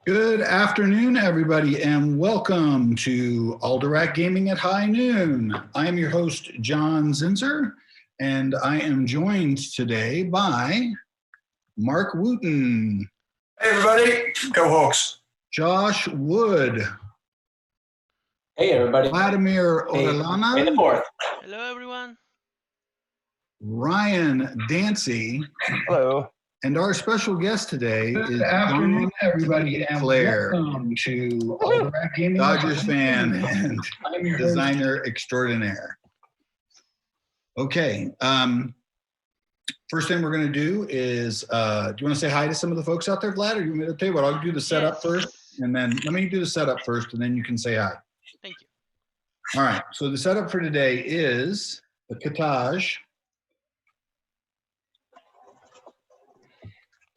Good afternoon, everybody, and welcome to Alderac Gaming at High Noon. I am your host, John Zinser, and I am joined today by Mark Wooten. Hey, everybody. Go Hawks. Josh Wood. Hey, everybody. Vladimir Orellana. May the 4th. Hello, everyone. Ryan Dancy. Hello. And our special guest today is John D Clair, to Alderac Gaming, Dodgers fan and designer extraordinaire. Okay. First thing we're going to do is, do you want to say hi to some of the folks out there, Vlad? Or you want me to tell you what? I'll do the setup first, and then let me do the setup first, and then you can say hi. Thank you. All right. So the setup for today is the cottage,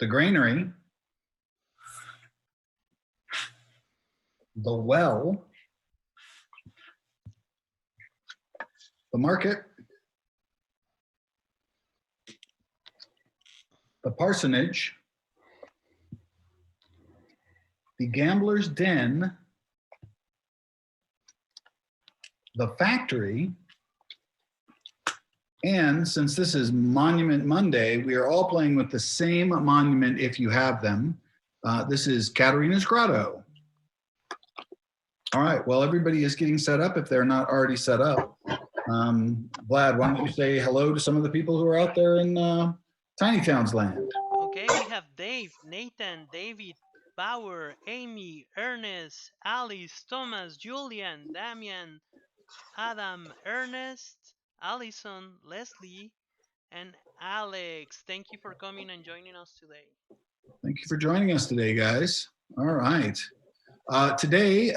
the granary, the well, the market, the parsonage, the gambler's den, the factory, and since this is Monument Monday, we are all playing with the same monument if you have them. This is Katarina's Grotto. All right, well, everybody is getting set up if they're not already set up. Vlad, why don't you say hello to some of the people who are out there in Tiny Towns land? Okay, we have Dave, Nathan, David, Bauer, Amy, Ernest, Alice, Thomas, Julian, Damian, Adam, Ernest, Allison, Leslie, and Alex. Thank you for coming and joining us today. Thank you for joining us today, guys. All right. Today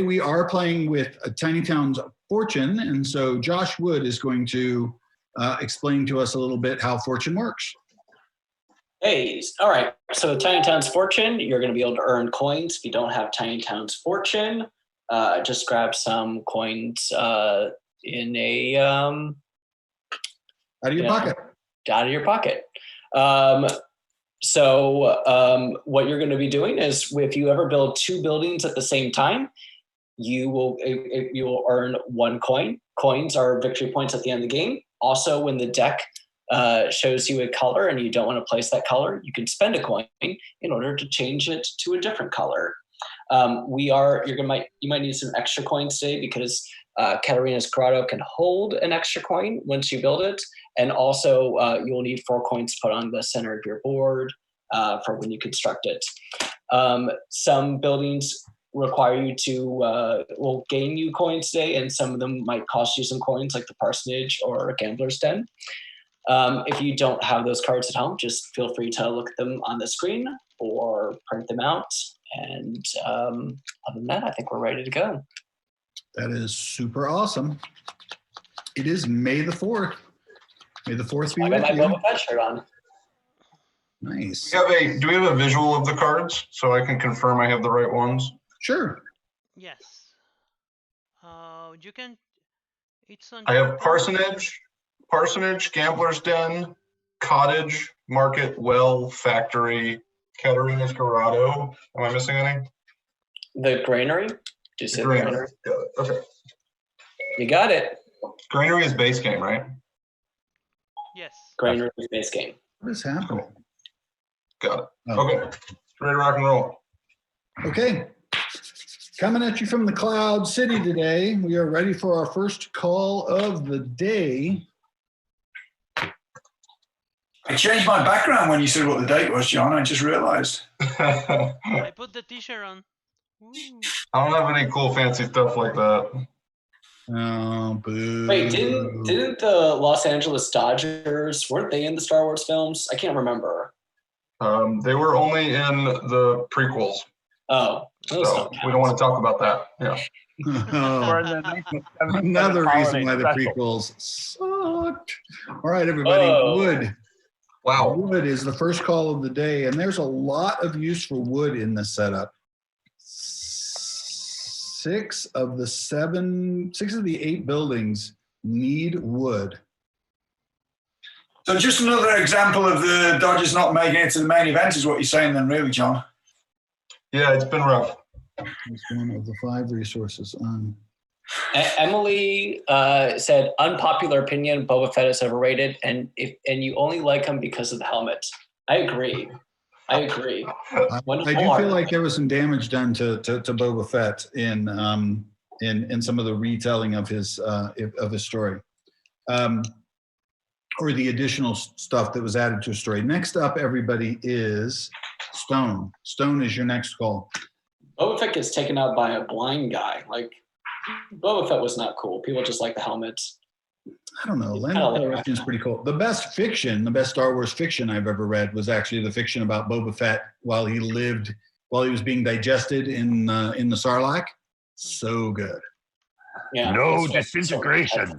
we are playing with Tiny Town's Fortune, and so Josh Wood is going to explain to us a little bit how Fortune works. Hey, all right. So Tiny Town's Fortune, you're going to be able to earn coins. If you don't have Tiny Town's Fortune, just grab some coins in a out of your pocket. Out of your pocket. So what you're going to be doing is, if you ever build 2 buildings at the same time, you will earn 1 coin. Coins are victory points at the end of the game. Also, when the deck shows you a color and you don't want to place that color, you can spend a coin in order to change it to a different color. You might need some extra coins today because Katarina's Grotto can hold an extra coin once you build it, and also you'll need 4 coins to put on the center of your board for when you construct it. Some buildings require you to will gain you coins today, and some of them might cost you some coins, like the parsonage or a gambler's den. If you don't have those cards at home, just feel free to look at them on the screen or print them out. And other than that, I think we're ready to go. That is super awesome. It is May the 4th. May the 4th be with you. I got my Boba Fett shirt on. Nice. Do we have a visual of the cards so I can confirm I have the right ones? Sure. Yes. You can. It's on. I have parsonage, gambler's den, cottage, market, well, factory, Katarina's Grotto. Am I missing any? The granary? Do you say the granary? Got it. Okay. You got it. Granary is base game, right? Yes. Granary is base game. What is happening? Got it. Oh. Okay. Ready to rock and roll. Okay. Coming at you from the Cloud City today, we are ready for our first call of the day. I changed my background when you said what the date was, John. I just realized. I put the t-shirt on. Ooh. I don't have any cool fancy stuff like that. Oh, boo. Wait, didn't the Los Angeles Dodgers, weren't they in the Star Wars films? I can't remember. They were only in the prequels. Oh. So we don't want to talk about that. Yeah. Oh, another reason why the prequels sucked. All right, everybody. Oh. Wood. Wow. Wood is the first call of the day, and there's a lot of use for wood in this setup. 6 of the 8 buildings need wood. So just another example of the Dodgers not making it to the main event is what you're saying then, really, John? Yeah, it's been rough. It's one of the 5 resources. Emily said, unpopular opinion, Boba Fett is overrated, and you only like him because of the helmet. I agree. I do feel like there was some damage done to Boba Fett in some of the retelling of his story, or the additional stuff that was added to a story. Next up, everybody, is Stone. Stone is your next call. Boba Fett gets taken out by a blind guy. Like, Boba Fett was not cool. People just like the helmets. I don't know. Land Calrissian is pretty cool. The best Star Wars fiction I've ever read was actually the fiction about Boba Fett while he was being digested in the Sarlacc. So good. Yeah. No disintegration.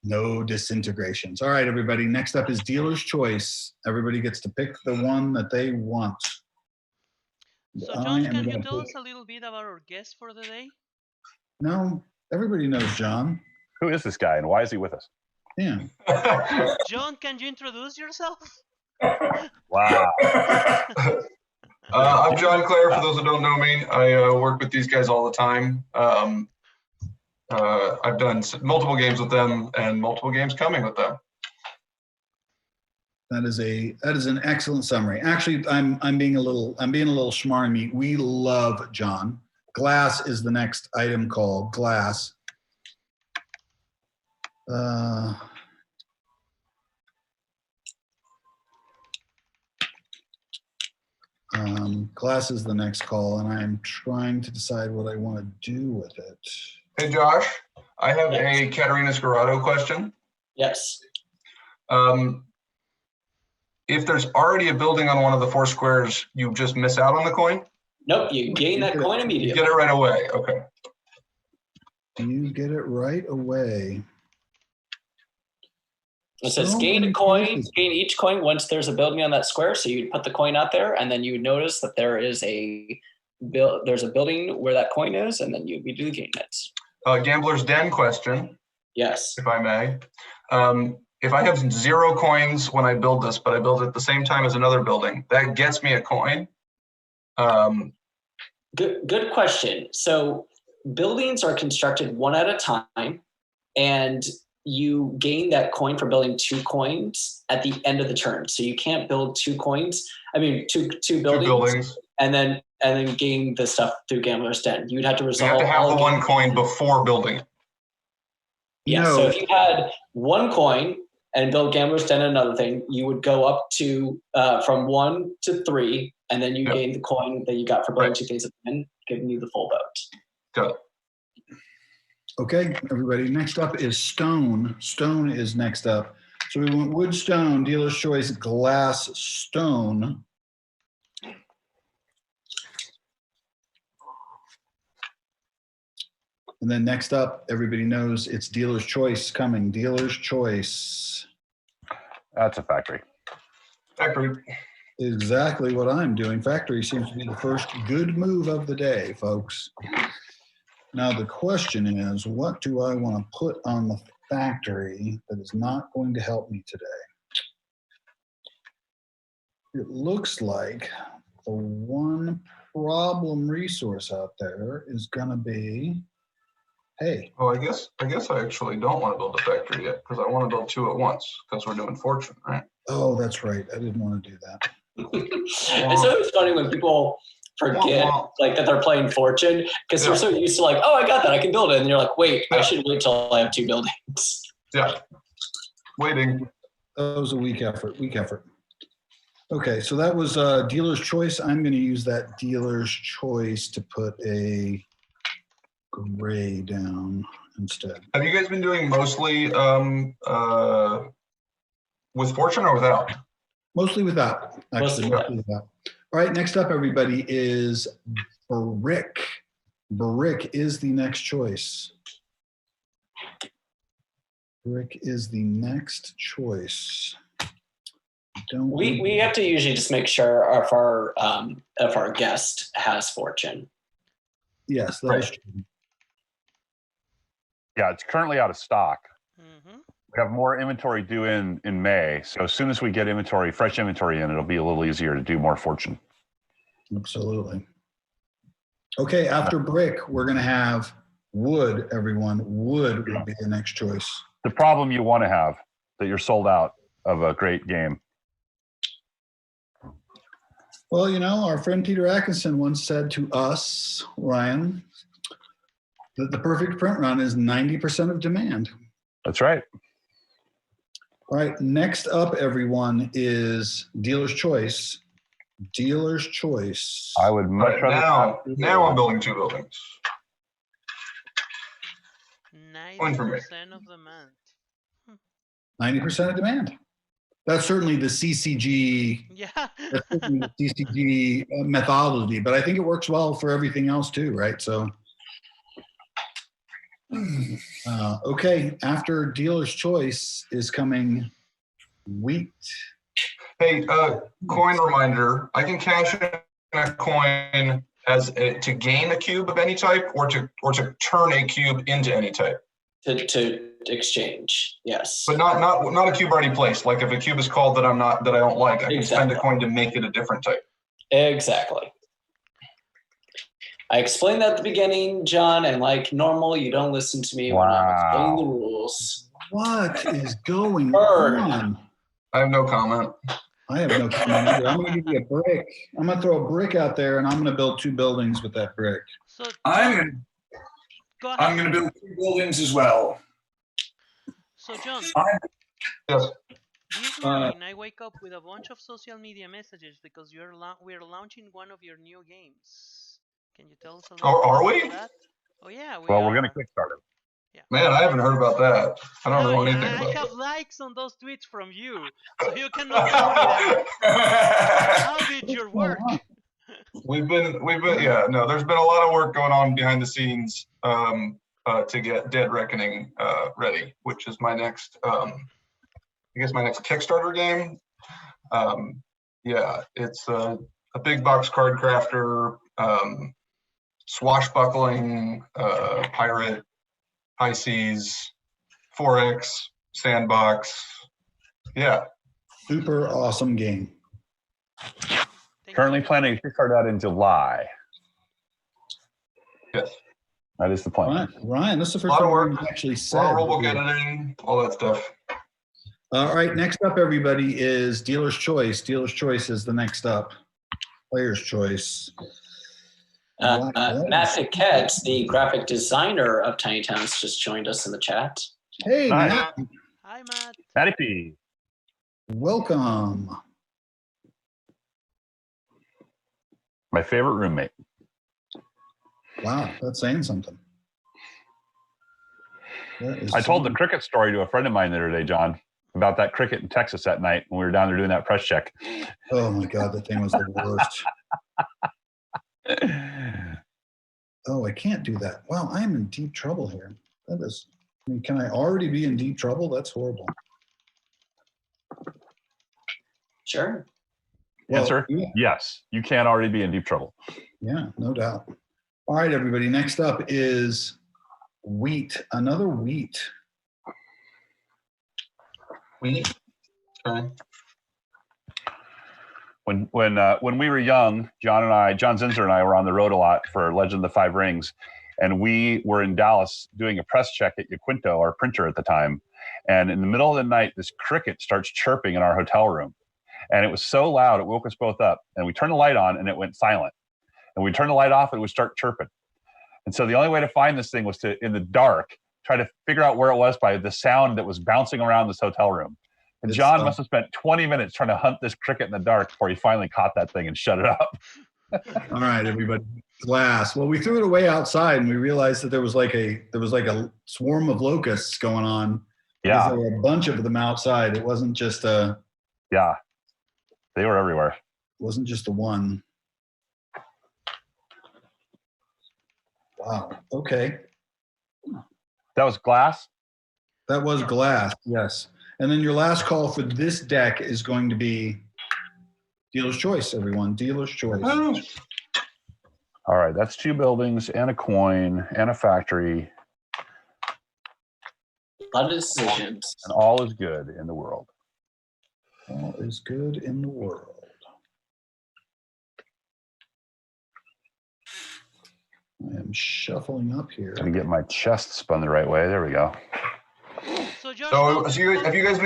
No disintegrations. All right, everybody. Next up is Dealer's Choice. Everybody gets to pick the one that they want. So, John, can you tell us a little bit about our guest for the day? No, everybody knows John. Who is this guy and why is he with us? Yeah. John, can you introduce yourself? Wow. I'm John Clair. For those that don't know me, I work with these guys all the time. I've done multiple games with them and multiple games coming with them. That is an excellent summary. Actually, I'm being a little schmarmy. We love John. Glass is the next item called Glass. Glass is the next call, and I'm trying to decide what I want to do with it. Hey, Josh, I have a Katerina Scarrato question. Yes. If there's already a building on one of the 4 squares, you just miss out on the coin? Nope, you gain that coin immediately. You get it right away. Okay. You get it right away. It says gain a coin, gain each coin once there's a building on that square. So you'd put the coin out there, and then you would notice that there's a building where that coin is, and then you do gain it. Gambler's Den question. Yes. If I may. If I have 0 coins when I build this, but I build it at the same time as another building, that gets me a coin. Good question. So buildings are constructed one at a time, and you gain that coin for building 2 coins at the end of the turn. So you can't build 2 coins. I mean, two buildings. And then gain the stuff through Gambler's Den. You'd have to resolve. You have to have the 1 coin before building it. Yeah. No. So if you had 1 coin and build Gambler's Den another thing, you would go up to from 1 to 3, and then you gain the coin that you got for building 2 things at the end, giving you the full vote. Got it. Okay, everybody. Next up is Stone. Stone is next up. So we went wood, stone, Dealer's Choice, glass, stone. And then next up, everybody knows it's Dealer's Choice coming. Dealer's Choice. That's a factory. Factory. Exactly what I'm doing. Factory seems to be the first good move of the day, folks. Now the question is, what do I want to put on the factory that is not going to help me today? It looks like the one problem resource out there is going to be, hey. Oh, I guess I actually don't want to build a factory yet because I want to build 2 at once because we're doing fortune, right? Oh, that's right. I didn't want to do that. It's always funny when people forget like that they're playing fortune because they're so used to like, oh, I got that, I can build it, and you're like, wait, I should wait till I have 2 buildings. Yeah, waiting. That was a weak effort. Okay, so that was Dealer's Choice. I'm going to use that Dealer's Choice to put a gray down instead. Have you guys been doing mostly with fortune or without? Mostly without, actually. Mostly without. All right, next up, everybody, is brick. Brick is the next choice. Brick is the next choice. We have to usually just make sure if our guest has fortune. Yes, that is true. Yeah, it's currently out of stock. Mm-hmm. We have more inventory due in May. So as soon as we get fresh inventory in, it'll be a little easier to do more fortune. Absolutely. Okay, after brick, we're going to have wood, everyone. Wood would be the next choice. The problem you want to have that you're sold out of a great game. Well, you know, our friend Peter Atkinson once said to us, Ryan, that the perfect print run is 90% of demand. That's right. All right, next up, everyone, is Dealer's Choice. Dealer's Choice. I would much Right, rather. now I'm building 2 buildings. 90% of demand. 90% of demand. That's certainly the CCG. Yeah. That's certainly the CCG methodology, but I think it works well for everything else too, right? So, okay. After Dealer's Choice is coming wheat. Hey, coin reminder. I can cash in a coin to gain a cube of any type, or to turn a cube into any type. To exchange, yes. But not a cube already placed. Like if a cube is called that I don't like, I can spend a coin to make it a different type. Exactly. I explained that at the beginning, John, and like normal, you don't listen to me when I'm explaining the rules. What is going on? I have no comment. I have no comment either. I'm going to give you a brick. I'm going to throw a brick out there, and I'm going to build 2 buildings with that brick. So I'm going to build 2 buildings as well. So John, Yes. this morning I wake up with a bunch of social media messages because we're launching one of your new games. Can you tell us a little Are bit we? about that? Oh yeah, Well, we're going to Kickstarter. Yeah. Man, I haven't heard about that. I don't know anything I about have that. likes on those tweets from you, so you cannot tell me that. How did your work? We've been yeah, no, there's been a lot of work going on behind the scenes to get Dead Reckoning ready, which is my next I guess my next Kickstarter game. Yeah, it's a big box card crafter, swashbuckling pirate, high seas, 4X, sandbox. Yeah. Super awesome game. Currently planning to start out in July. Yes. That is the plan. Ryan, this is the first A lot of time work, we've actually a said. lot of rulebook editing, all that stuff. All right, next up, everybody, is Dealer's Choice. Dealer's Choice is the next up. Player's Choice. Matt Piquette, the graphic designer of Tiny Towns, just joined us in the chat. Hey, Hi. Matt. Hi, Matt. Matty P. Welcome. My favorite roommate. Wow, that's saying something. I told the cricket story to a friend of mine the other day, John, about that cricket in Texas that night when we were down there doing that press check. Oh my God, that thing was the worst. Oh, I can't do that. Wow, I am in deep trouble here. That is, I mean, can I already be in deep trouble? That's horrible. Sure. Well, Answer, yeah. yes, you can already be in deep trouble. Yeah, no doubt. All right, everybody. Next up is wheat. Another wheat. Wheat. Okay. When we were young, John Zinser and I were on the road a lot for Legend of the Five Rings, and we were in Dallas doing a press check at Yaquinto, our printer at the time. And in the middle of the night, this cricket starts chirping in our hotel room. And it was so loud, it woke us both up. And we turned the light on and it went silent. And we turned the light off, it would start chirping. And so the only way to find this thing was to, in the dark, try to figure out where it was by the sound that was bouncing around this hotel room. And John must have spent 20 minutes trying to hunt this cricket in the dark before he finally caught that thing and shut it up. All right, everybody. Glass. Well, we threw it away outside and we realized that there was like a swarm of locusts going on. Yeah. There were a bunch of them outside. It wasn't just a. Yeah. They were everywhere. It wasn't just the one. Wow. Okay. That was glass? That was glass, yes. And then your last call for this deck is going to be Dealer's Choice, everyone. Dealer's Choice. All right, that's 2 buildings and a coin and a factory. A lot of decisions. And all is good in the world. All is good in the world. I am shuffling up here. Gonna get my chest spun the right way. There we go. So Josh, So, have you guys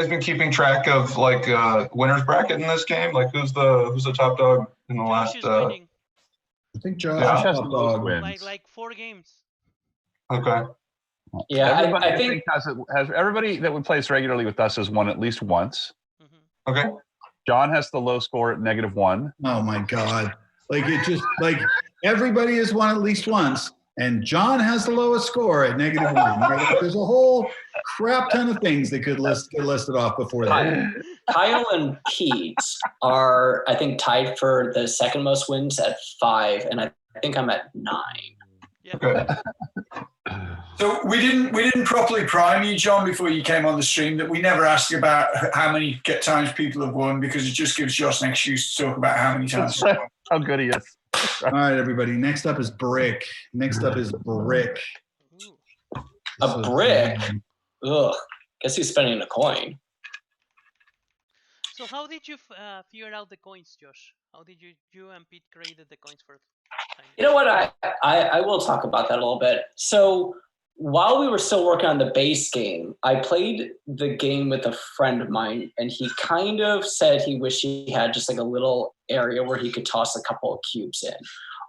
been keeping track of like winners bracket in this game? Like who's the top dog in the Josh last? is winning I think Josh Yeah. is Has top the most dog. wins. like 4 games. Okay. Yeah, Everybody, I think has everybody that would plays regularly with us has won at least once. Mhm. Okay. John has the low score at -1. Oh my God. Like it just like everybody has won at least once, and John has the lowest score at -1. Right? There's a whole crap ton of things that could get listed off before that. Kyle and Pete are, I think, tied for the second most wins at 5, and I think I'm at 9. Yeah. Okay. So we didn't properly prime you, John, before you came on the stream. That we never asked about how many times people have won, because it just gives Josh an excuse to talk about how many times. How good he is. All right, everybody. Next up is Brick. Ooh. A brick? Ugh. Guess he's spending a coin. So how did you figure out the coins, Josh? How did you and Pete created the coins for? You know what? I will talk about that a little bit. So while we were still working on the base game, I played the game with a friend of mine, and he kind of said he wished he had just like a little area where he could toss a couple of cubes in,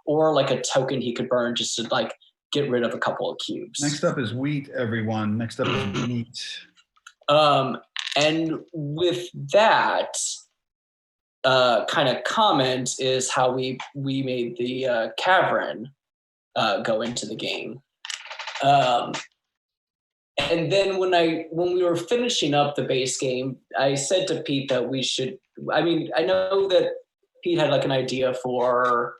or like a token he could burn just to like get rid of a couple of cubes. Next up is Wheat, everyone. Next up is Wheat. And with that kind of comment is how we made the cavern go into the game. And then when we were finishing up the base game, I said to Pete that we should. I mean, I know that Pete had like an idea for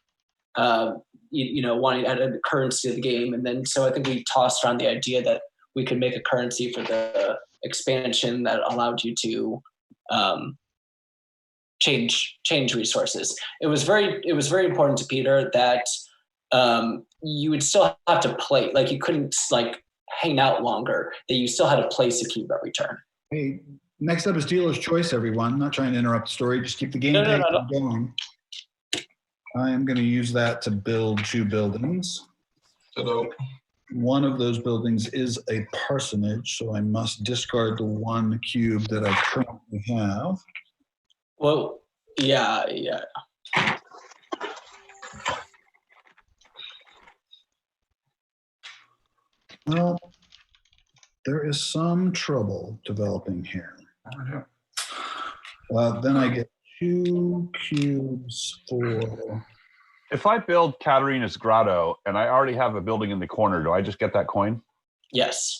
wanting to add a currency to the game, and then so I think we tossed around the idea that we could make a currency for the expansion that allowed you to change resources. It was very important to Peter that you would still have to play, like you couldn't like hang out longer, that you still had a place to keep every turn. Hey, next up is Dealer's Choice, everyone. Not trying to interrupt the story, just keep the game No. going. I am going to use that to build 2 buildings. So One of those buildings is a parsonage, so I must discard the 1 cube that I currently have. Well, yeah. Well, there is some trouble developing here. Then I get 2 cubes for... If I build Katarina's Grotto and I already have a building in the corner, do I just get that coin? Yes.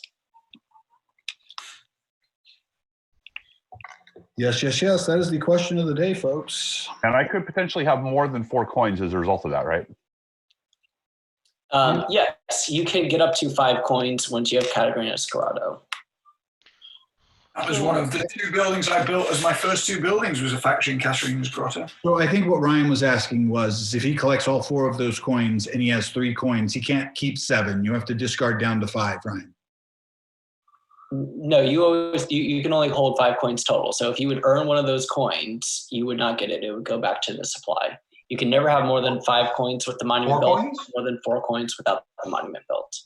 Yes. That is the question of the day, folks. And I could potentially have more than 4 coins as a result of that, right? Yes, you can get up to 5 coins once you have Catarina's Grotto. That was one of the 2 buildings I built as my first 2 buildings, was a factory in Catarina's Grotto. So I think what Ryan was asking was, if he collects all 4 of those coins and he has 3 coins, he can't keep 7. You have to discard down to 5, Ryan. No, you can only hold 5 coins total. So if you would earn one of those coins, you would not get it. It would go back to the supply. You can never have more than 5 coins with the monument 4 built, coins? more than 4 coins without the monument built.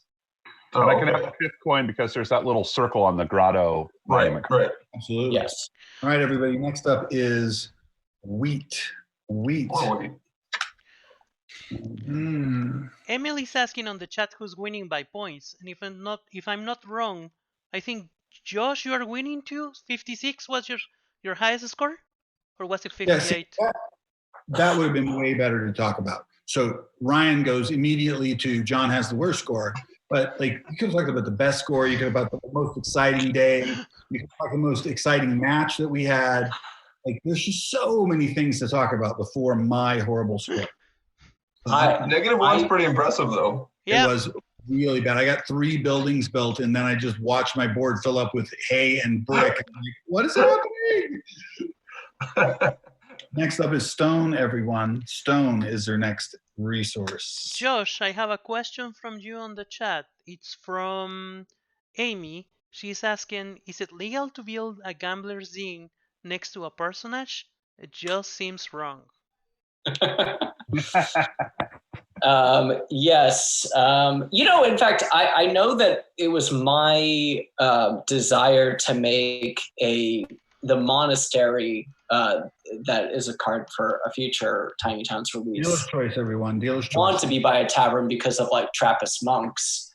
And I can have a 5th coin because there's that little circle on the Grotto monument. Right. Absolutely. Yes. All right, everybody. Next up is Wheat. Emily's asking on the chat who's winning by points, and if I'm not wrong, I think Josh, you are winning too. 56 was your highest score, or was it 58? Yes, that would have been way better to talk about. So Ryan goes immediately to John has the worst score, but like you could have talked about the best score. You could have about the most exciting day. You could talk about the most exciting match that we had. Like there's just so many things to talk about before my horrible score. -1's pretty impressive though. Yeah. It was really bad. I got 3 buildings built, and then I just watched my board fill up with hay and brick. I'm like, what is happening? Next up is Stone, everyone. Stone is their next resource. Josh, I have a question from you on the chat. It's from Amy. She's asking, is it legal to build a gambler's den next to a personage? It just seems wrong. Yes. In fact, I know that it was my desire to make the monastery that is a card for a future Tiny Towns release. Dealer's choice, everyone. Dealer's choice. Want to be by a tavern because of like Trappist monks,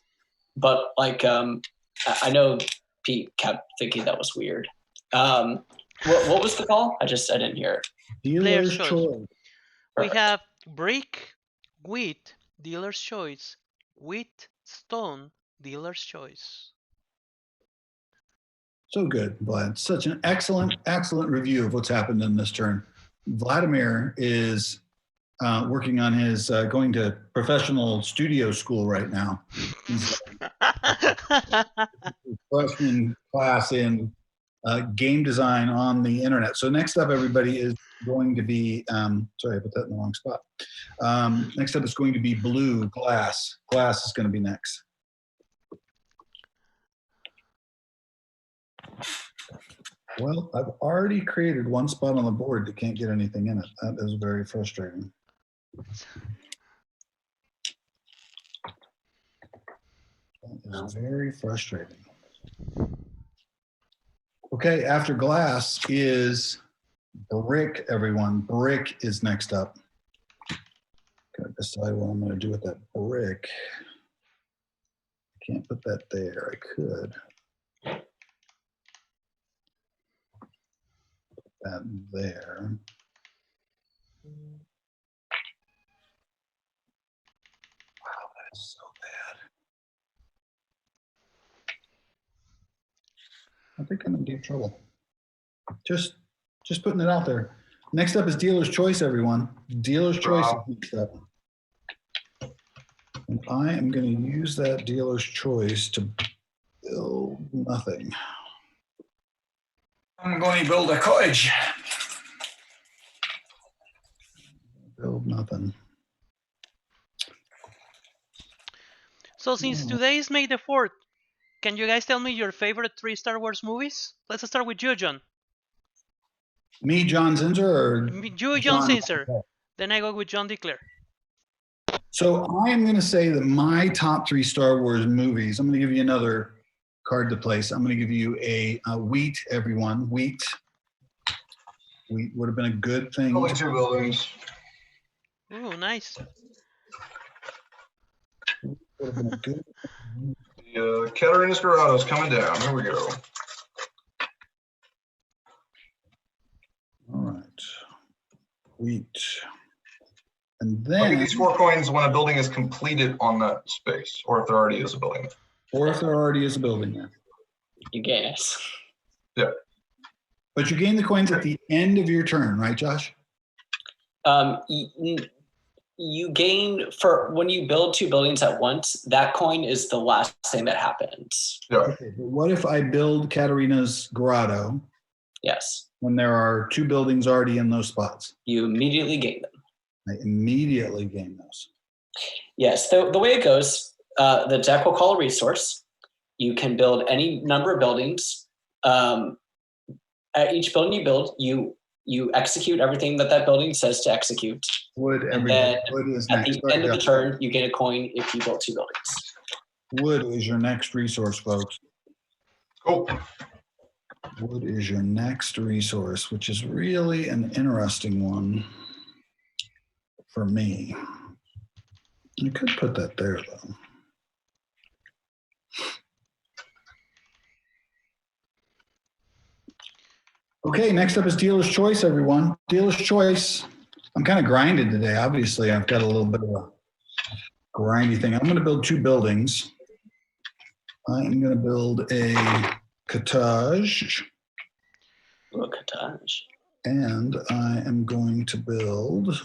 but like I know Pete kept thinking that was weird. What was the call? I didn't hear it. Dealer's choice. We have brick, wheat, dealer's choice. Wheat, stone, dealer's choice. So good, Vlad. Such an excellent review of what's happened in this turn. Vladimir is working on his going to professional studio school right now. He's freshman class in game design on the internet. So next up, everybody, is going to be, sorry, I put that in the wrong spot. Next up is going to be blue, glass. Glass is going to be next. Well, I've already created one spot on the board that can't get anything in it. That is very frustrating. That is very frustrating. Okay, after glass is brick, everyone. Brick is next up. Gotta decide what I'm gonna do with that brick. I can't put that there, I could. Put that there. Wow, that is so bad. I think I'm in deep trouble. Just putting it out there. Next up is dealer's choice, everyone. Dealer's choice is next up. And I am going to use that dealer's choice to build nothing. I'm going to build a cottage. Build nothing. So since today is May the 4th, can you guys tell me your favorite 3 Star Wars movies? Let's start with you, John. Me, John Zinser, or You, John Zinser. Then I go with John D Clair. So I am going to say that my top 3 Star Wars movies, I'm going to give you another card to place. I'm going to give you a wheat, everyone. Wheat would have been a good thing. Only 2 buildings. Ooh, nice. Would have been a good. The Katarina's Grotto is coming down. Here we go. All right. Wheat. And I'll then. get these 4 coins when a building is completed on that space, or if there already is a building. Or if there already is a building there. You gain it. Yeah. But you gain the coins at the end of your turn, right, Josh? You gain for when you build 2 buildings at once. That coin is the last thing that happens. Yeah. Okay, but what if I build Katarina's Grotto Yes. when there are 2 buildings already in those spots? You immediately gain them. I immediately gain those. Yes. The way it goes, the deck will call a resource. You can build any number of buildings. At each building you build, you execute everything that building says to execute. Wood, And everybody. then Wood is at next. the end of the turn, you gain a coin if you build 2 buildings. Wood is your next resource, folks. Cool. Wood is your next resource, which is really an interesting one for me. You could put that there, though. Okay, next up is dealer's choice, everyone. Dealer's choice. I'm kind of grinded today. Obviously, I've got a little bit of a grindy thing. I'm going to build 2 buildings. I am going to build a cottage. Ooh, cottage. And I am going to build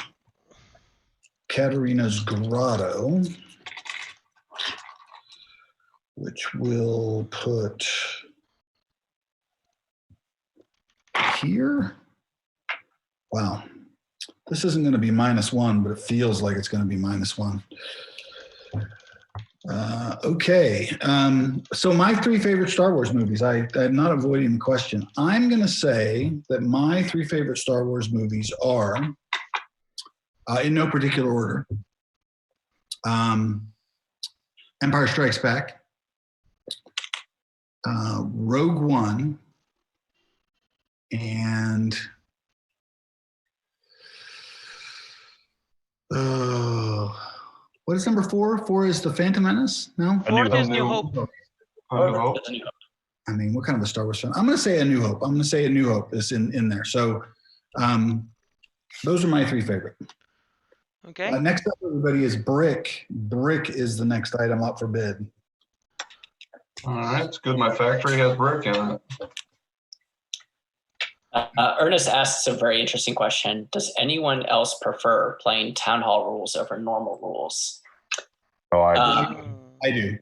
Katarina's Grotto, which will put here. Wow. This isn't going to be -1, but it feels like it's going to be -1. Okay. So my 3 favorite Star Wars movies, I'm not avoiding the question. I'm going to say that my 3 favorite Star Wars movies are, in no particular order, Empire Strikes Back, Rogue One, and what is number 4? 4 is The Phantom Menace? No? A New Fourth is Hope. New Hope. I mean, what kind of a Star Wars film? I'm going to say A New Hope. I'm going to say A New Hope is in there. So those are my 3 favorite. Okay. Next up, everybody, is Brick. Brick is the next item up for bid. All right, it's good. My factory has brick in it. Ernest asks a very interesting question. Does anyone else prefer playing Town Hall rules over normal rules? Oh, I I do.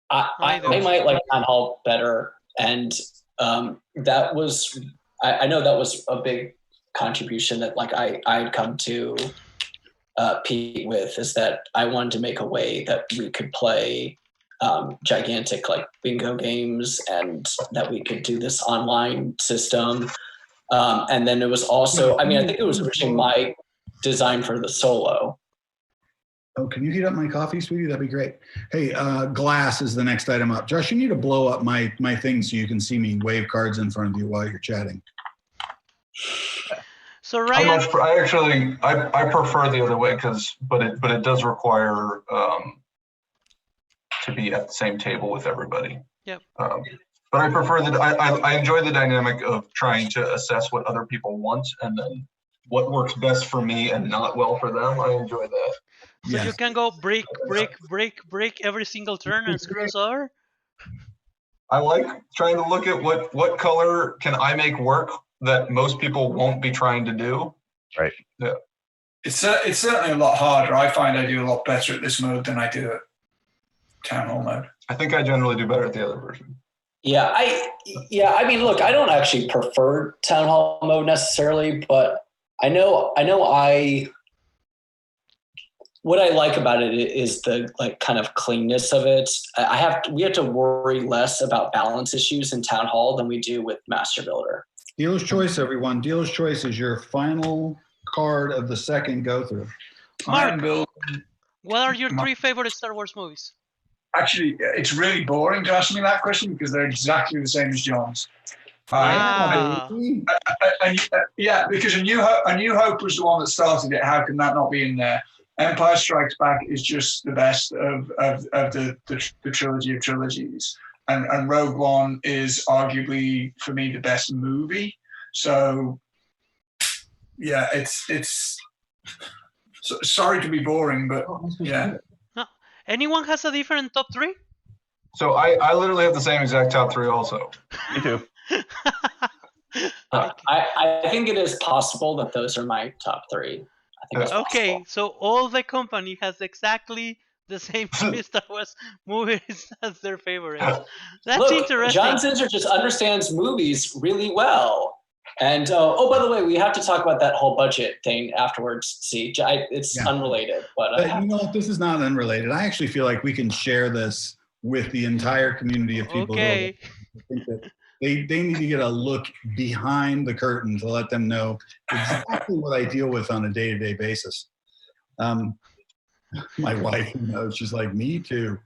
I might like Town Hall better. And that was, I know that was a big contribution that like I'd come to Pete with, is that I wanted to make a way that we could play gigantic like bingo games and that we could do this online system. And then it was also, I mean, I think it was originally my design for the solo. Oh, can you heat up my coffee, sweetie? That'd be great. Hey, glass is the next item up. Josh, you need to blow up my thing so you can see me wave cards in front of you while you're chatting. So Ryan, I prefer the other way but it does require to be at the same table with everybody. Yep. But I prefer that I enjoy the dynamic of trying to assess what other people want and then what works best for me and not well for them. I enjoy that. so you can go break every single turn and screw us over? I like trying to look at what color can I make work that most people won't be trying to do. Right. Yeah. It's certainly a lot harder. I find I do a lot better at this mode than I do at Town Hall mode. I think I generally do better at the other version. Yeah, I mean, look, I don't actually prefer Town Hall mode necessarily, but I know what I like about it is the like kind of cleanness of it. We have to worry less about balance issues in Town Hall than we do with Master Builder. Dealer's Choice, everyone. Dealer's Choice is your final card of the second go through. Mark, what are your 3 favorite Star Wars movies? Actually, it's really boring to ask me that question because they're exactly the same as John's. Yeah, because A New Hope was the one that started it. How can that not be in there? Empire Strikes Back is just the best of the trilogy of trilogies. And Rogue One is arguably, for me, the best movie. So, yeah, it's sorry to be boring, but yeah. Anyone has a different top 3? So I literally have the same exact top 3 also. Me too. I think it is possible that those are my top 3. I think it's okay, possible. so all the company has exactly the same Star Wars movies as their favorites. That's interesting. John Zinser just understands movies really well. And by the way, we have to talk about that whole budget thing afterwards. See, it's unrelated, but you know, this is not unrelated. I actually feel like we can share this with the entire community of people. Okay. I think that they need to get a look behind the curtain to let them know exactly what I deal with on a day-to-day basis. My wife knows. She's like, me too.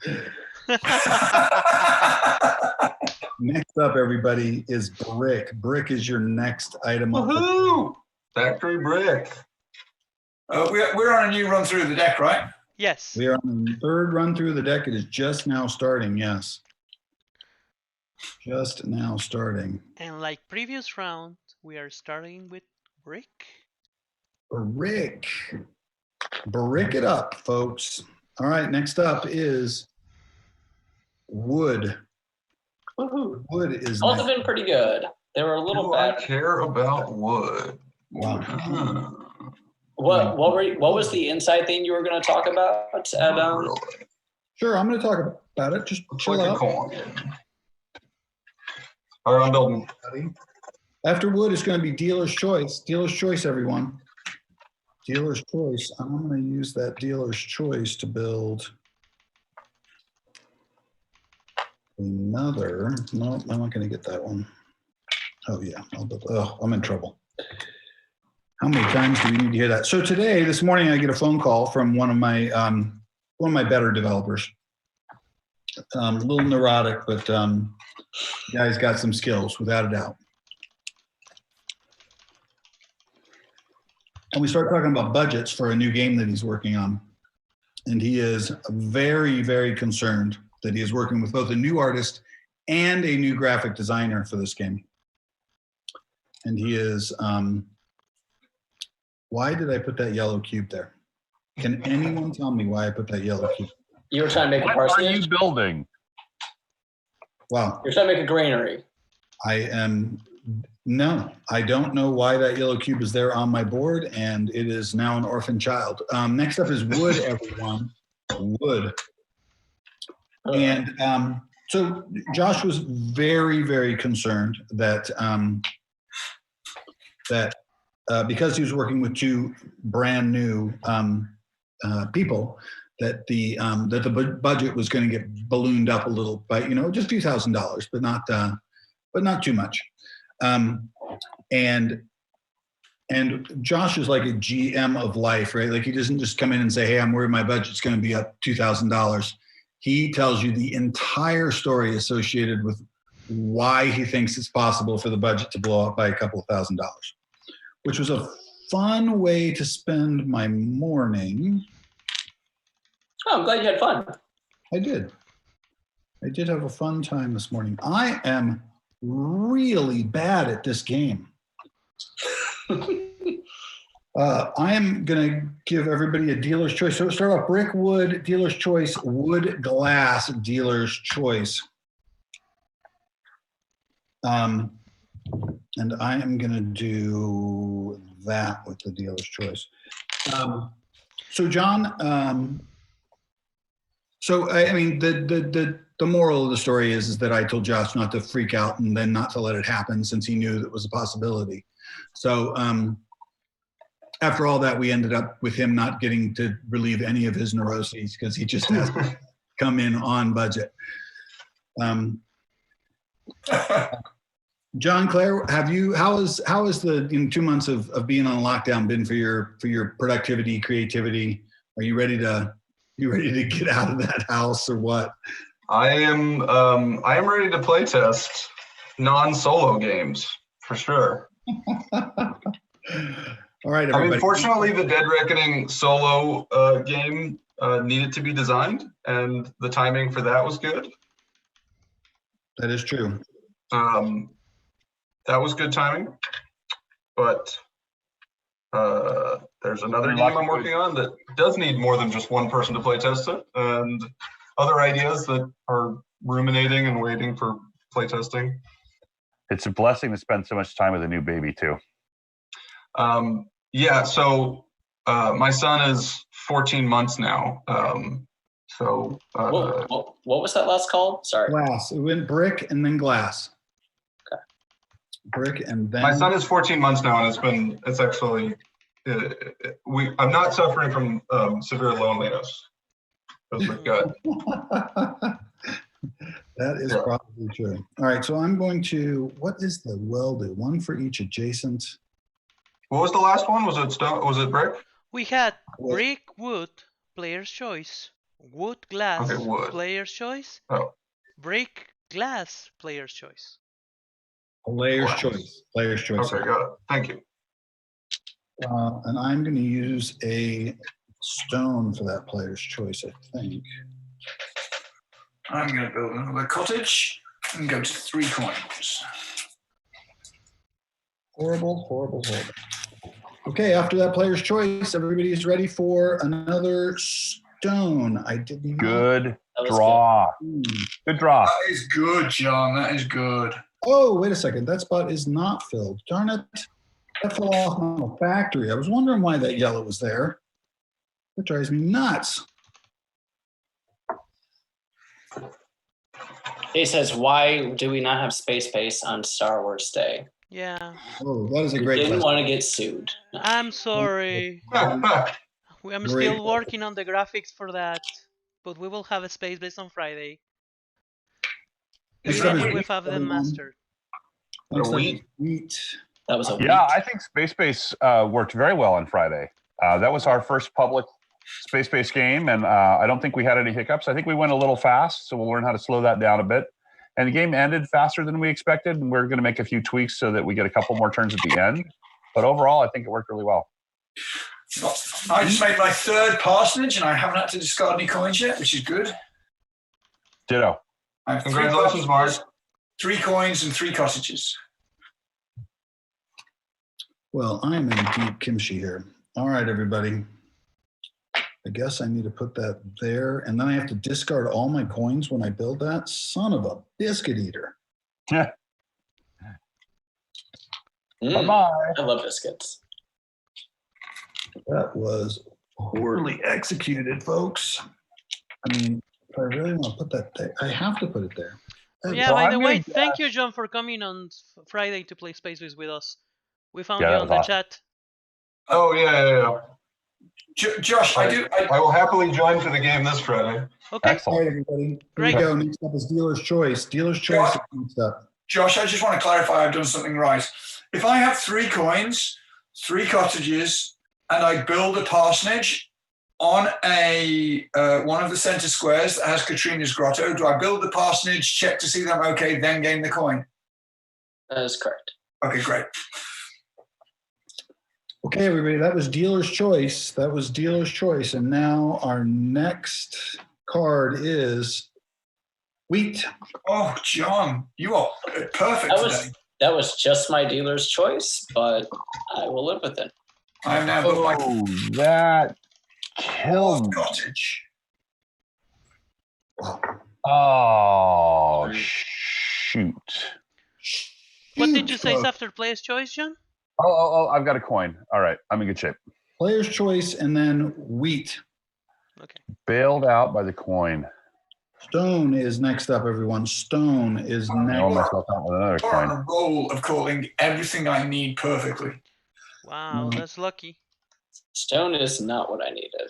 Next up, everybody, is Brick. Brick is your next item. Woohoo! Factory Brick. We're on a new run through the deck, right? Yes. We are on the 3rd run through the deck. It is just now starting, yes. Just now starting. And like previous round, we are starting with Brick. Brick. Brick it up, folks. All right, next up is Wood. Woohoo. Wood is Both have been pretty good. They were a little bad. I care about wood. Wow. What was the inside thing you were going to talk about? Really. Sure, I'm going to talk about it. Just chill like out. A coin. All right, I'm building. After Wood is going to be Dealer's Choice. Dealer's Choice, everyone. Dealer's Choice. I'm going to use that Dealer's Choice to build another. No, I'm not going to get that one. Oh, yeah. I'm in trouble. How many times do we need to hear that? So this morning, I get a phone call from one of my one of my better developers. A little neurotic, but guy's got some skills, without a doubt. And we start talking about budgets for a new game that he's working on. And he is very, very concerned that he is working with both a new artist and a new graphic designer for this game. And he is, why did I put that yellow cube there? Can anyone tell me why I put that yellow cube? You were trying to make a What are parsonage? you building? Wow. You're trying to make a granary. No, I don't know why that yellow cube is there on my board, and it is now an orphan child. Next up is wood, everyone. Wood. And so Josh was very, very concerned that because he was working with two brand new people, that the budget was going to get ballooned up a little by, just a few $1,000s, but not too much. And Josh is like a GM of life, right? Like he doesn't just come in and say, hey, I'm worried my budget's going to be up $2,000. He tells you the entire story associated with why he thinks it's possible for the budget to blow up by a couple of $1,000, which was a fun way to spend my morning. Oh, I'm glad you had fun. I did have a fun time this morning. I am really bad at this game. I am going to give everybody a dealer's choice. So start off brick, wood, dealer's choice, wood, glass, dealer's choice. And I am going to do that with the dealer's choice. So John, so I mean, the moral of the story is that I told Josh not to freak out and then not to let it happen, since he knew that was a possibility. So after all that, we ended up with him not getting to relieve any of his neuroses because he just has to come in on budget. John Clair, how is the 2 months of being on lockdown been for your productivity, creativity? Are you ready to get out of that house or what? I am ready to play test non-solo games for sure. All right, everybody. I mean, fortunately, the Dead Reckoning solo game needed to be designed, and the timing for that was good. That is true. That was good timing, but there's another game I'm working on that does need more than just one person to play test it, and other ideas that are ruminating and waiting for play testing. It's a blessing to spend so much time with a new baby too. Yeah, so my son is 14 months now. What was that last call? Sorry. Glass. It went brick and then glass. Okay. Brick and then. My son is 14 months now, and it's actually I'm not suffering from severe loneliness. That's my gut. That is probably true. All right, so I'm going to. What is the well do? One for each adjacent. What was the last one? Was it stone? Was it brick? We had brick, wood, player's choice. Wood, glass, Okay, wood. player's choice. Oh. Brick, glass, player's choice. Player's Glass. choice. Player's choice. Okay, got it. Thank you. And I'm going to use a stone for that player's choice, I think. I'm going to build another cottage and go to 3 coins. Horrible, horrible, horrible. Okay, after that player's choice, everybody is ready for another stone. I did not. Good draw. Good draw. That is good, John. That is good. Oh, wait a second. That spot is not filled. Darn it. That fell off my factory. I was wondering why that yellow was there. That drives me nuts. He says, why do we not have space base on Star Wars Day? Yeah. Oh, that is a We great didn't question. want to get sued. No. I'm sorry. I'm Great. still working on the graphics for that, but we will have a space base on Friday. Next Even up is if we wheat, have them everyone. mastered. Next up is Wheat. wheat. That was a Yeah, week. I think Space Base worked very well on Friday. That was our first public space-based game, and I don't think we had any hiccups. I think we went a little fast, so we'll learn how to slow that down a bit. And the game ended faster than we expected, and we're going to make a few tweaks so that we get a couple more turns at the end. But overall, I think it worked really well. I just made my third parsonage, and I haven't had to discard any coins yet, which is good. Ditto. I have Congratulations, Mark. 3 coins and 3 cottages. Well, I'm in deep kimchi here. All right, everybody. I guess I need to put that there, and then I have to discard all my coins when I build that. Son of a biscuit eater. Yeah. Bye-bye. I love biscuits. That was poorly executed, folks. I mean, if I really want to put that there, I have to put it there. Yeah, by the way, thank you, John, for coming on Friday to play Spaces with us. We found you on the chat. Oh, yeah. Josh, I will happily join for the game this Friday. Okay. Excellent. All right, everybody. Here we go. Next up is Dealer's Choice. Dealer's Choice is next up. Josh, I just want to clarify I've done something right. If I have 3 coins, 3 cottages, and I build a parsonage on a one of the center squares that has Katrina's grotto, do I build the parsonage, check to see that I'm okay, then gain the coin? That is correct. Okay, great. Okay, everybody, that was Dealer's Choice. That was Dealer's Choice. And now our next card is Wheat. Oh, John, you are perfect today. That was just my dealer's choice, but I will live with it. I am now that killed me. Cottage. Oh, shoot. What did you say after player's choice, John? Oh, I've got a coin. All right, I'm in good shape. Player's Choice and then Wheat. Okay. Bailed out by the coin. Stone is next up, everyone. Stone is I next. roll myself out with another You're on coin. a roll of calling everything I need perfectly. Wow, that's lucky. Stone is not what I needed.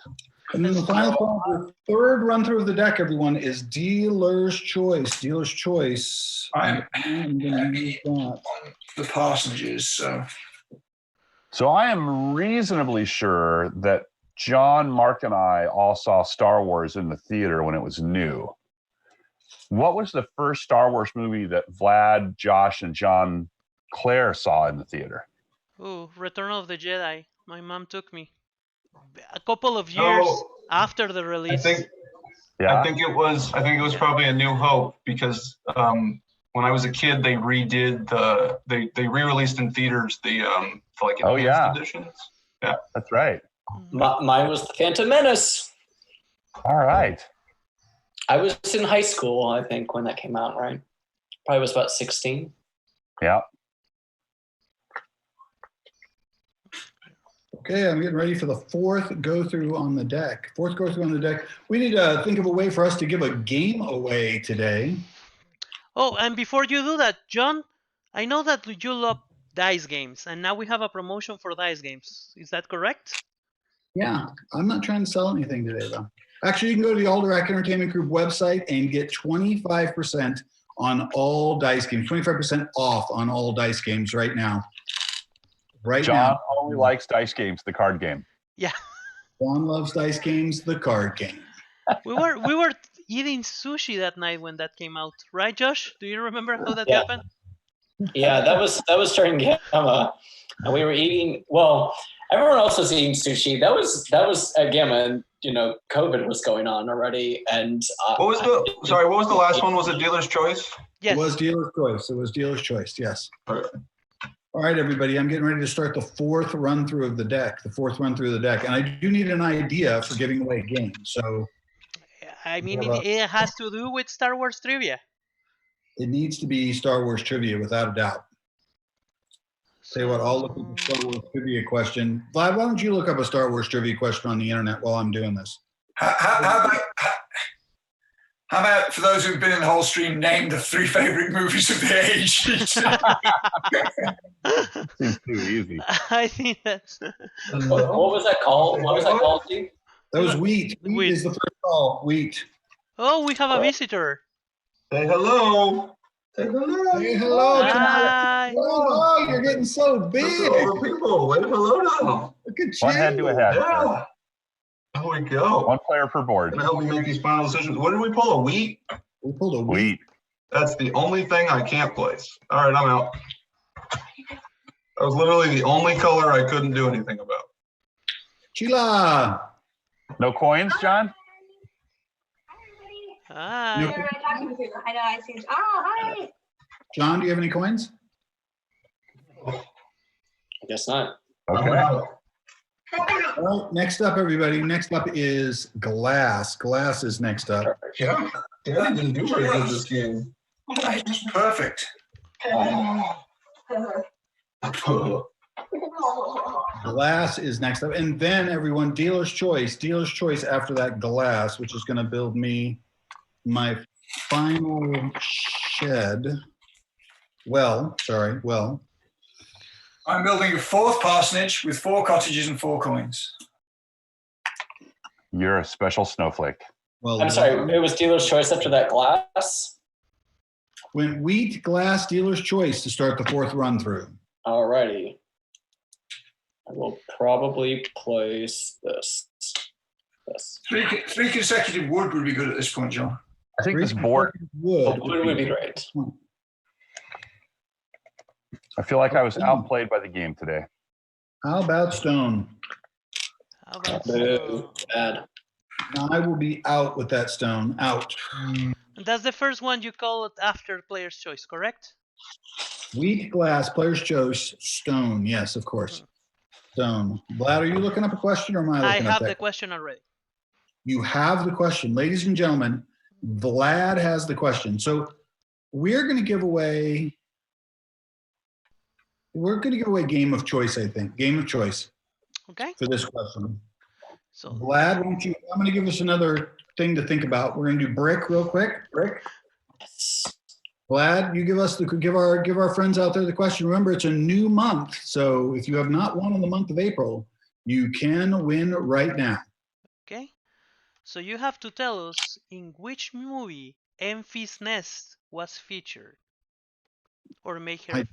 And then the final card, the third run through of the deck, everyone, is Dealer's Choice. Dealer's Choice. I'm going to use that. on the parsonages, So I am reasonably sure that John, Mark, and I all saw Star Wars in the theater when it was new. What was the first Star Wars movie that Vlad, Josh, and John Clair saw in the theater? Oh, Return of the Jedi. My mom took me. A couple of years after the release. I think it was probably A New Hope, because when I was a kid, they redid they re-released in theaters the enhanced editions. Yeah, that's right. Mine was The Phantom Menace. All right. I was in high school, I think, when that came out, right? Probably was about 16. Yeah. Okay, I'm getting ready for the fourth go-through on the deck. We need to think of a way for us to give a game away today. Oh, and before you do that, John, I know that you love dice games, and now we have a promotion for dice games. Is that correct? Yeah, I'm not trying to sell anything today, though. Actually, you can go to the Alderac Entertainment Group website and get 25% on all dice games, 25% off on all dice games right now. John only likes dice games, the card game. Yeah. John loves dice games, the card game. We were eating sushi that night when that came out, right, Josh? Do you remember how that happened? Yeah, that was during Gamma, and we were eating. Well, everyone else was eating sushi. That was at Gamma, and COVID was going on already. And what was the last one? Was it Dealer's Choice? Yes. It was Dealer's Choice. Yes. All right, everybody, I'm getting ready to start the fourth run through of the deck, and I do need an idea for giving away a game. So, I mean, it has to do with Star Wars trivia. It needs to be Star Wars trivia, without a doubt. Say what, I'll look up a Star Wars trivia question. Vlad, why don't you look up a Star Wars trivia question on the internet while I'm doing this? How about, for those who've been in the whole stream, name the 3 favorite movies of the age? Seems too easy. I think that's... What was that called? What was that called, Steve? That was Wheat. Wheat is the first call. Wheat. Oh, we have a visitor. Say hello. Say hello. Say hello. Hi. Oh, you're getting so big. People, wave hello now. Look at you. One head to a head. Yeah. There we go. One player per board. Gonna help me make these final decisions. What did we pull? A wheat? We pulled a Wheat. That's the only thing I can't place. All right, I'm out. That was literally the only color I couldn't do anything about. Chila. No coins, John? Hi. No. I know, I see. Oh, hi. John, do you have any coins? I guess not. I'm Okay. out. All right, next up, everybody. Next up is glass. Glass is next up. Yeah, Daddy didn't do very good this game. Perfect. Glass is next up. And then everyone, dealer's choice. Dealer's choice after that glass, which is going to build me my final shed. Well. I'm building a 4th parsonage with 4 cottages and 4 coins. You're a special snowflake. Well, I'm sorry, it was dealer's choice after that glass? Went wheat, glass, dealer's choice to start the 4th run through. Alrighty. I will probably place this. 3 consecutive wood would be good at this point, John. I think this board, Wood. Wood would be great. I feel like I was outplayed by the game today. How about stone? How about Boo. Bad. I will be out with that stone. Out. That's the first one you call it after player's choice, correct? Wheat, glass, player's choice, stone. Yes, of course. Stone. Vlad, are you looking up a question or am I I looking up have that? the question already. You have the question. Ladies and gentlemen, Vlad has the question. So we're going to give away game of choice, I think. Game of choice Okay. for this question. So Vlad, I'm going to give us another thing to think about. We're going to do brick real quick. Brick. Vlad, you give our friends out there the question. Remember, it's a new month. So if you have not won in the month of April, you can win right now. okay. So you have to tell us in which movie Enfy's nest was featured, or made her.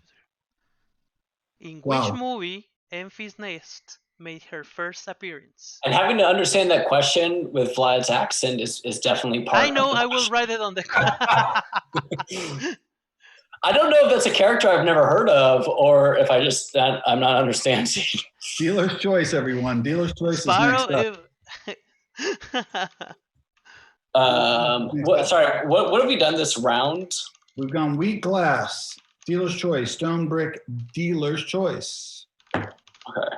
In Wow. which movie Enfy's nest made her first appearance? And having to understand that question with Vlad's accent is definitely part I know. of the I will question. write it on the. I don't know if that's a character I've never heard of or if I'm not understanding. Dealer's choice, everyone. Dealer's choice is next up. What have we done this round? We've gone wheat, glass, dealer's choice, stone, brick, dealer's choice. Okay.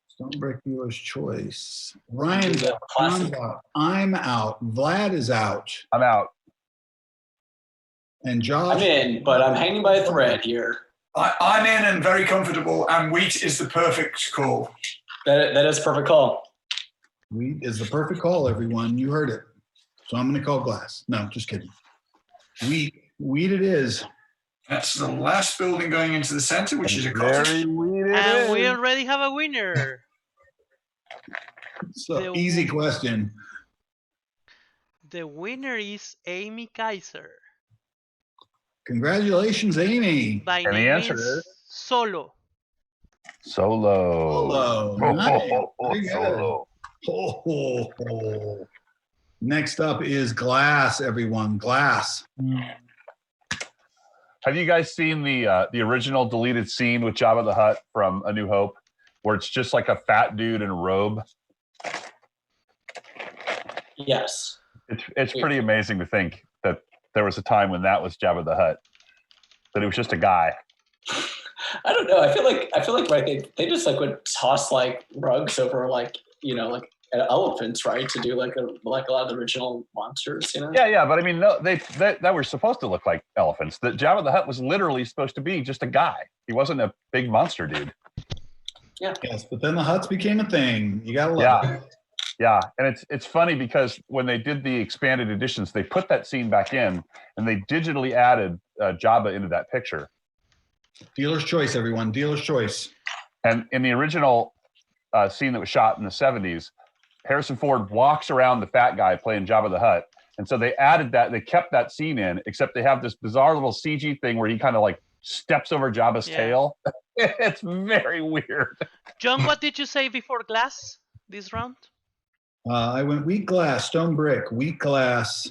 Stone, brick, dealer's choice. Ryan's Yeah, out. John's out. I'm out. Vlad is out. I'm out. And Josh. I'm in, but I'm hanging by a thread here. I'm in and very comfortable, and wheat is the perfect call. That is a perfect call. Wheat is the perfect call, everyone. You heard it. So I'm going to call glass. No, just kidding. Wheat it is. That's the last building going into the center, which is a cottage. Very weird. And we already have a winner. So easy question. The winner is Amy Kaiser. Congratulations, Amy. My And the name answer is is Solo. Solo. Nice. Very good. Solo. Oh. Next up is glass, everyone. Glass. Have you guys seen the original deleted scene with Jabba the Hutt from A New Hope, where it's just like a fat dude in a robe? Yes. It's pretty amazing to think that there was a time when that was Jabba the Hutt, that it was just a guy. I don't know. I feel like right they just like would toss like rugs over like elephants, right, to do like a lot of the original monsters, you know? Yeah, but I mean, no, that were supposed to look like elephants. That Jabba the Hutt was literally supposed to be just a guy. He wasn't a big monster dude. Yeah. Yes, but then the Hutts became a thing. You gotta love it. Yeah, and it's funny because when they did the expanded editions, they put that scene back in, and they digitally added Jabba into that picture. Dealer's choice, everyone. Dealer's choice. And in the original scene that was shot in the 70s, Harrison Ford walks around the fat guy playing Jabba the Hutt. And so they added that, they kept that scene in, except they have this bizarre little CG thing where he kind of like steps over Jabba's tail. It's very weird. John, what did you say before glass? this round? I went wheat glass, stone brick, wheat glass.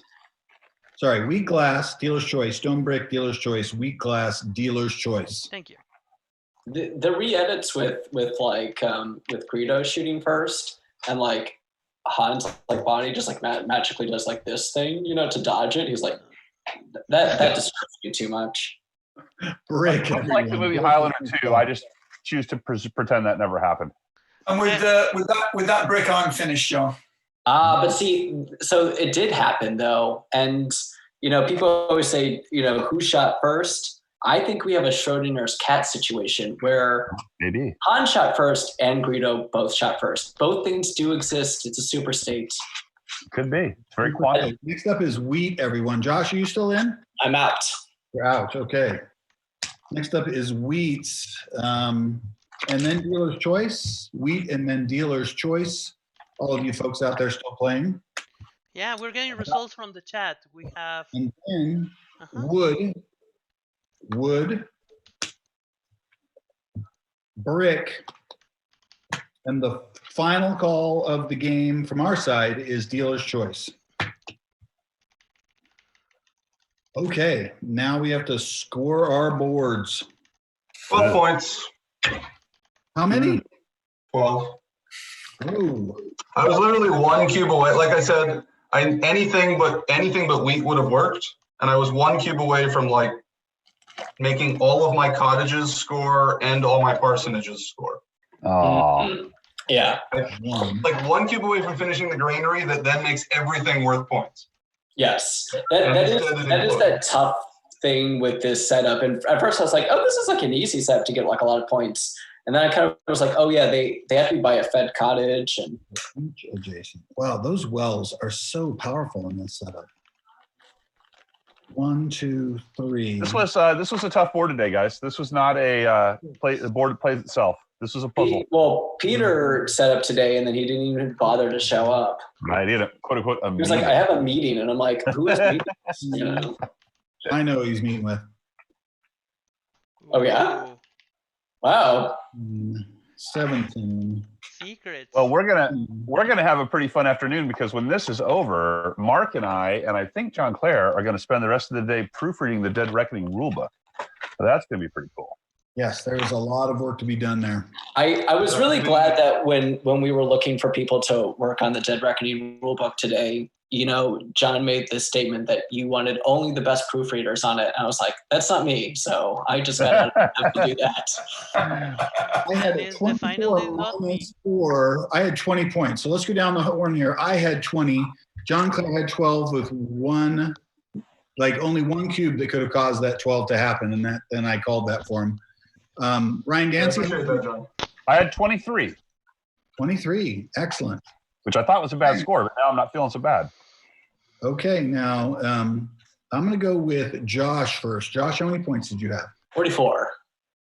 Sorry, wheat glass, dealer's choice, stone brick, dealer's choice, wheat glass, dealer's choice. Thank you. The re-edits with Greedo shooting first and like Han's like body just like magically does like this thing, you know, to dodge it. He's like that disturbs me too much. Brick. I like the movie Highlander 2. I just choose to pretend that never happened. And with that brick, I'm finished, John. But see, so it did happen though, and you know, people always say, you know, who shot first? I think we have a Schrodinger's cat situation where Maybe Han shot first and Greedo both shot first. Both things do exist. It's a super state. could be. It's very quantum. Next up is wheat, everyone. Josh, are you still in? I'm out. You're out. Okay. Next up is wheats, and then dealer's choice. Wheat and then dealer's choice. All of you folks out there still playing. Yeah, we're getting results from the chat. We have And then wood, brick, and the final call of the game from our side is dealer's choice. Okay, now we have to score our boards. 12 points. How many? 12. Oh, I was literally 1 cube away. Like I said, anything but wheat would have worked, and I was 1 cube away from like making all of my cottages score and all my parsonages score. Oh, Yeah. Like 1 cube away from finishing the granary that then makes everything worth points. Yes. That is that tough thing with this setup. And at first I was like, oh, this is like an easy setup to get like a lot of points. And then I kind of was like, oh yeah, they have to buy a fed cottage and adjacent. Wow, those wells are so powerful in this setup. 1, 2, 3. this was a tough board today, guys. This was not a the board that plays itself. This was a puzzle. Well, Peter set up today and then he didn't even bother to show up. I did a quote unquote. He was like, I have a meeting, and I'm like, who is meeting? You know? I know who he's meeting with. Oh, yeah? Ooh, Wow. 17. secrets. Well, we're gonna have a pretty fun afternoon because when this is over, Mark and I think John Clair are gonna spend the rest of the day proofreading the Dead Reckoning rulebook. So that's gonna be pretty cool. Yes, there's a lot of work to be done there. I was really glad that when we were looking for people to work on the Dead Reckoning rulebook today, you know, John made this statement that you wanted only the best proofreaders on it. And I was like, that's not me. So I just got to have to do that. I had Is the final 24 is not me. minus 4. I had 20 points. So let's go down the horn here. I had 20. John Clair had 12 with one, like only 1 cube that could have caused that 12 to happen. And I called that for him. Ryan I Dancy, appreciate that, John. I had 23, 23. Excellent. which I thought was a bad score, but now I'm not feeling so bad. Okay, now I'm going to go with Josh first. Josh, how many points did you have? 44.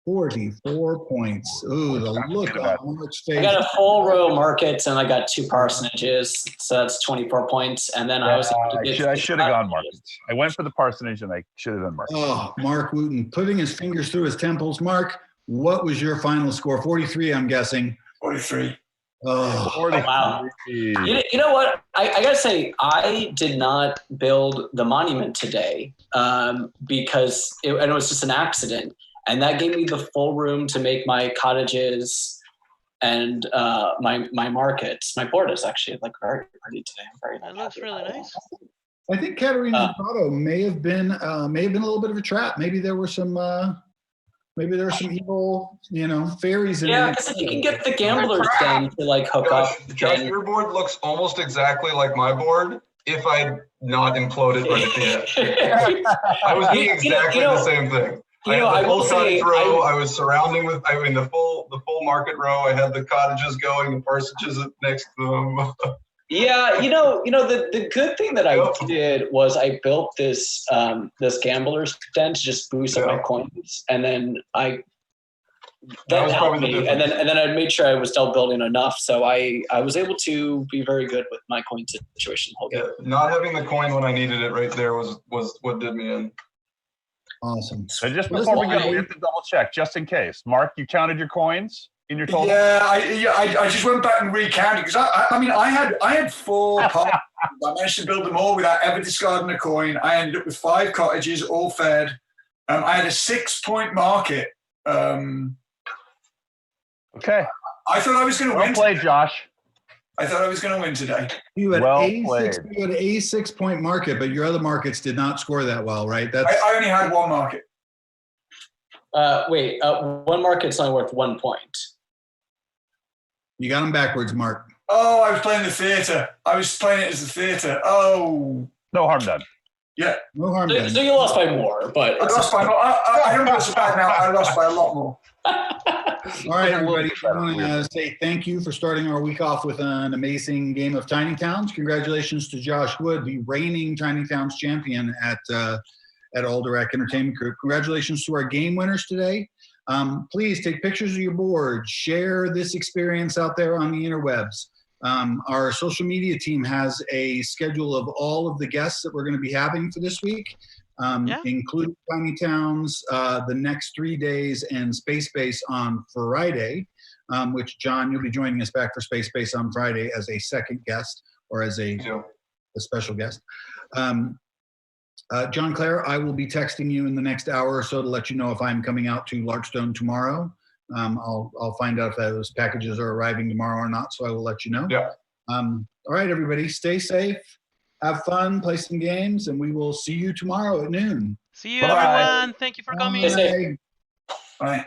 44 points. Ooh, the look on Mark's face. I got a full row of markets and I got 2 parsonages. So that's 24 points. And then I was able to get I should have gone markets. I went for the parsonage and I should have done markets. Oh, Mark Wooten putting his fingers through his temples. Mark, what was your final score? 43, I'm guessing. 43. Oh, Wow. You know what? I got to say, I did not build the monument today because it was just an accident. And that gave me the full room to make my cottages and my markets. My board is actually like very pretty today. I'm very That looks really nice. I think Katarina's grotto may have been a little bit of a trap. Maybe there were some evil, fairies in Yeah, it. because you can get the gamblers then to like hook up. Josh, and- your board looks almost exactly like my board if I'd not imploded right at the end. I was doing exactly the same thing. I had the full cottage row. I was surrounding with, the full market row. I had the cottages going, the parsonages next to them. Yeah, the good thing that I did was I built this gambler's den to just boost up my coins, and then that helped me. And then I made sure I was still building enough, so I was able to be very good with my coin situation. Not having the coin when I needed it right there was what did me in. Awesome. So just before we go, we have to double check just in case. Mark, you counted your coins? in your total? Yeah, I just went back and recounted because I mean I had 4 parts. I managed to build them all without ever discarding a coin. I ended up with 5 cottages, all fed. I had a 6-point market. Okay. I thought I was going to Well win. played, Josh. I thought I was going to win today. You had Well a played. 6-point market, but your other markets did not score that well, right? That's I only had 1 market. Wait, 1 market's only worth 1 point. you got them backwards, Mark. Oh, I was playing the theater. I was playing it as the theater. Oh, No harm done. yeah. No harm So, done. so you lost by more, but I lost by more. I don't feel so bad now. I lost by a lot more. All right, everybody. I want to say thank you for starting our week off with an amazing game of Tiny Towns. Congratulations to Josh Wood, the reigning Tiny Towns champion at Alderac Entertainment Group. Congratulations to our game winners today. Please take pictures of your board. Share this experience out there on the interwebs. Our social media team has a schedule of all of the guests that we're going to be having for this week. Including Tiny Towns, the next 3 days, and Space Base on Friday, which, John, you'll be joining us back for Space Base on Friday as a second guest or as a special guest. John Clair, I will be texting you in the next hour or so to let you know if I'm coming out to Larkstone tomorrow. I'll find out if those packages are arriving tomorrow or not, so I will let you know. Yeah. All right, everybody, stay safe. Have fun, play some games, and we will see you tomorrow at noon. See you, Bye. everyone. Thank you for coming. Stay safe. Bye.